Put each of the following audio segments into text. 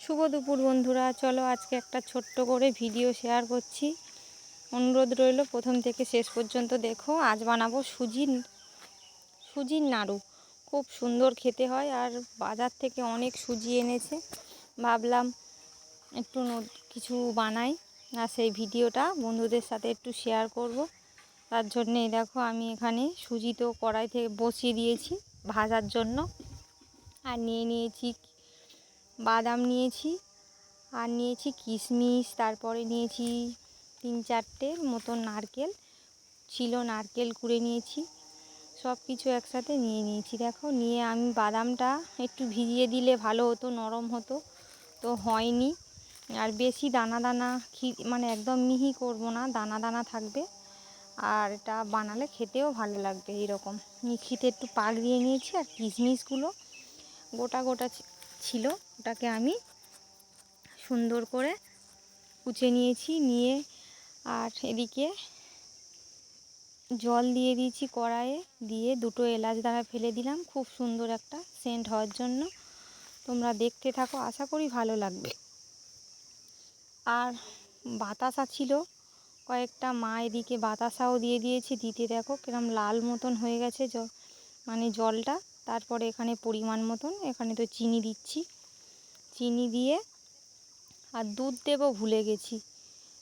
শুভ দুপুর বন্ধুরা, চলো আজকে একটা ছোট্ট করে ভিডিও শেয়ার করছি। অনুরোধ রইল প্রথম থেকে শেষ পর্যন্ত দেখো। আজ বানাবো সুজির নাড়ু। খুব সুন্দর খেতে হয়, আর বাজার থেকে অনেক সুজি এনেছে। ভাবলাম একটু কিছু বানাই, আর সেই ভিডিওটা বন্ধুদের সাথে একটু শেয়ার করব। তার জন্যেই দেখো আমি এখানে সুজি তো কড়াই থেকে বসিয়ে দিয়েছি ভাজার জন্য। আর নিয়েছি বাদাম, নিয়েছি আর নিয়েছি কিশমিশ, তারপরে নিয়েছি 3-4টের মতন নারকেল ছিল, নারকেল কুড়ে নিয়েছি। সব কিছু একসাথে নিয়েছি। দেখো, নিয়ে আমি বাদামটা একটু ভিজিয়ে দিলে ভালো হতো, নরম হতো, তো হয়নি। আর বেশি দানা দানা মানে একদম মিহি করব না, দানা দানা থাকবে। আর এটা বানালে খেতেও ভালো লাগবে। এইরকম মিক্সিতে একটু পাক দিয়ে নিয়েছি। আর কিশমিশগুলো গোটা গোটা ছিল, ওটাকে আমি সুন্দর করে কুচে নিয়েছি। নিয়ে আর এদিকে জল দিয়ে দিয়েছি কড়াইয়ে, দিয়ে 2টো এলাচ দানা ফেলে দিলাম, খুব সুন্দর একটা সেন্ট হওয়ার জন্য। তোমরা দেখতে থাকো, আশা করি ভালো লাগবে। আর বাতাসা ছিল কয়েকটা, মা এদিকে বাতাসাও দিয়ে দিয়েছি। দিতে দেখো কিরম লাল মতন হয়ে গেছে মানে জলটা। তারপরে এখানে পরিমাণ মতন এখানে তো চিনি দিচ্ছি। চিনি দিয়ে আর দুধ দেবো ভুলে গেছি,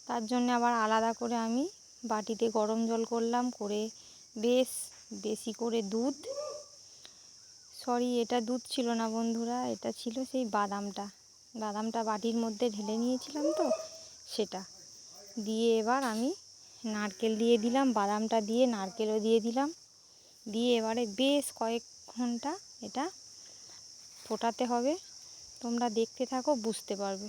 তার জন্য আবার আলাদা করে আমি বাটিতে গরম জল করলাম, করে বেশ বেশি করে দুধ, এটা দুধ ছিল না বন্ধুরা, এটা ছিল সেই বাদামটা বাটির মধ্যে ঢেলে নিয়েছিলাম, তো সেটা দিয়ে এবার আমি নারকেল দিয়ে দিলাম, বাদামটা দিয়ে নারকেলও দিয়ে দিলাম। দিয়ে এবারে বেশ কয়েক ঘন্টা এটা ফোটাতে হবে। তোমরা দেখতে থাকো, বুঝতে পারবে।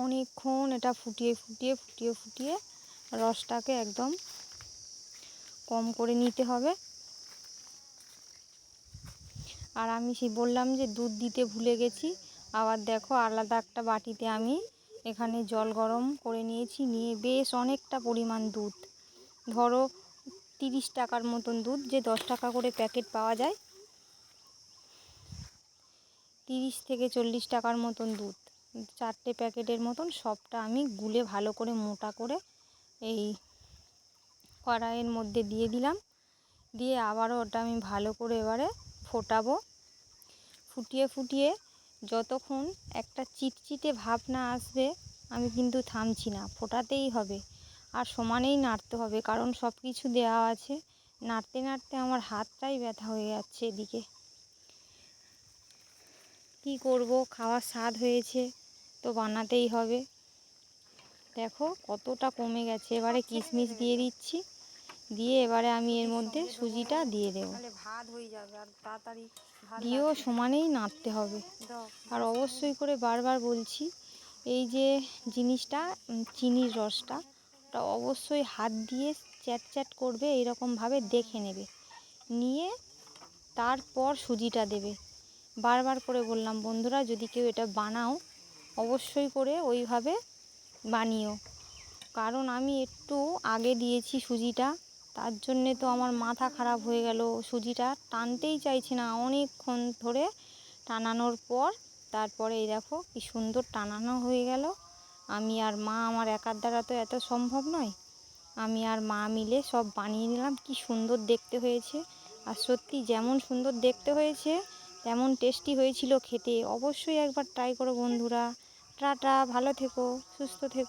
অনেকক্ষণ এটা ফুটিয়ে রসটাকে একদম কম করে নিতে হবে। আর আমি বললাম যে দুধ দিতে ভুলে গেছি। আবার দেখো, আলাদা একটা বাটিতে আমি এখানে জল গরম করে নিয়েছি। নিয়ে বেশ অনেকটা পরিমাণ দুধ, ধরো 30 টাকার মতন দুধ, যে 10 টাকা করে প্যাকেট পাওয়া যায়, 30 থেকে 40 টাকার মতন দুধ, 4টে প্যাকেটের মতন, সবটা আমি গুলে ভালো করে মোটা করে এই কড়াইয়ের মধ্যে দিয়ে দিলাম। দিয়ে আবারও ওটা আমি ভালো করে এবারে ফোটাবো। ফুটিয়ে যতক্ষণ একটা চিটচিটে ভাব না আসবে, আমি কিন্তু থামছি না, ফোটাতেই হবে। আর সমানেই নাড়তে হবে, কারণ সব কিছু দেওয়া আছে। নাড়তে নাড়তে আমার হাতটাই ব্যথা হয়ে যাচ্ছে এদিকে। কি করব, খাওয়ার স্বাদ হয়েছে তো বানাতেই হবে। দেখো কতটা কমে গেছে। এবারে কিশমিশ দিয়ে দিচ্ছি। দিয়ে এবারে আমি এর মধ্যে সুজিটা দিয়ে দেবো। ভাত হয়ে যাবে আর তাড়াতাড়ি দিয়েও সমানেই নাড়তে হবে। আর অবশ্যই করে বারবার বলছি, এই যে জিনিসটা, চিনির রসটা, ওটা অবশ্যই হাত দিয়ে চ্যাট করবে, এইরকমভাবে দেখে নেবে, নিয়ে তারপর সুজিটা দেবে। বারবার করে বললাম বন্ধুরা, যদি কেউ এটা বানাও অবশ্যই করে ওইভাবে বানিও। কারণ আমি একটু আগে দিয়েছি সুজিটা, তার জন্যে তো আমার মাথা খারাপ হয়ে গেল। সুজিটা টানতেই চাইছে না, অনেকক্ষণ ধরে টানানোর পর তারপরে এই দেখো কি সুন্দর টানানো হয়ে গেল। আমি আর মা, আমার একার দ্বারা তো এত সম্ভব নয়, আমি আর মা মিলে সব বানিয়ে নিলাম। কি সুন্দর দেখতে হয়েছে, আর সত্যি যেমন সুন্দর দেখতে হয়েছে তেমন টেস্টি হয়েছিল খেতে। অবশ্যই একবার ট্রাই করো বন্ধুরা। টাটা, ভালো থেকো, সুস্থ থেকো।